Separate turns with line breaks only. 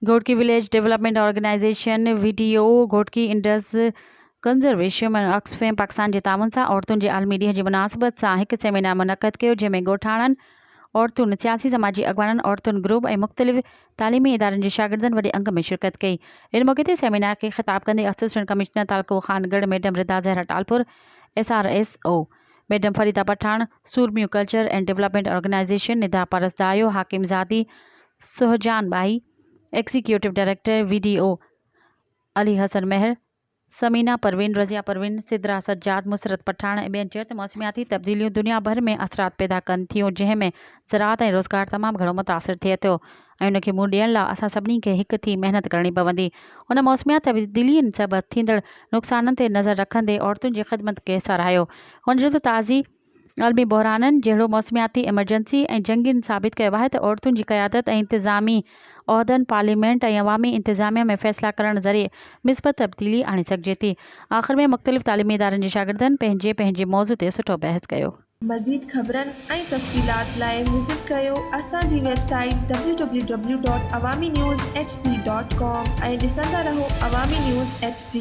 Ghotki village development organization video Ghotki Indus conservation and Oxfam Pakistan के ताउन सां औरतुनि जे आलमी ॾींहं जी मुनासिबत सां हिकु सेमिनार मुनक़द कयो, जंहिंमें ॻोठाणनि, औरतुनि, सियासी समाजी अॻवाननि, औरतुनि ग्रुप ऐं मुख़्तलिफ़ तालीमी इदारनि जे शागिर्दनि वॾे अंग में शिरकत कई। इन मौक़े ते सेमिनार खे ख़िताब कंदे assistant commissioner taluka Khangarh madam Rida Zahra Talpur, SRSO madam Farida Pathan, सूरमियूं culture and development organisation Nida परसदायो, हाकिम ज़ादी, सुहजान बाई, executive director VDO Ali Hasan Mahar, Samina Parveen, Razia Parveen, Sidra Sajjad, Musarrat Pathan ऐं ॿियनि चयो त मौसमियाती तब्दीलियूं दुनिया भर में असरात पैदा कनि थियूं, जंहिंमें ज़राअत ऐं रोज़गार तमामु घणो मुतासिर थिए थो ऐं उनखे मुंहुं ॾियण लाइ असां सभिनी खे हिकु थी महिनत करणी पवंदी। उन मौसमियात तब्दीलियुनि सबबि थींदड़ नुक़साननि ते नज़र रखंदे औरतुनि जी ख़िदमत खे साराहियो। हुन चयो त ताज़ी आलमी बहराननि जहिड़ो मौसमियाती एमरजेंसी ऐं जंगियुनि साबित कयो आहे त औरतुनि जी क़यादत ऐं इंतिज़ामी उहिदनि, पार्लियामेंट ऐं अवामी इंतिज़ामिया में फ़ैसिला करण ज़रिए मिस्बत तब्दीली आणे सघिजे थी। आख़िर में मुख़्तलिफ़ तालीमी इदारनि जे शागिर्दनि पंहिंजे पंहिंजे मौज़ू ते सुठो बहस कयो।
मज़ीद ख़बरनि ऐं तफ़सीलात लाइ विज़िट कयो असांजी वेबसाइट www.awamiNewsHD.com ऐं ॾिसंदा रहो अवामी न्यूज़ HD।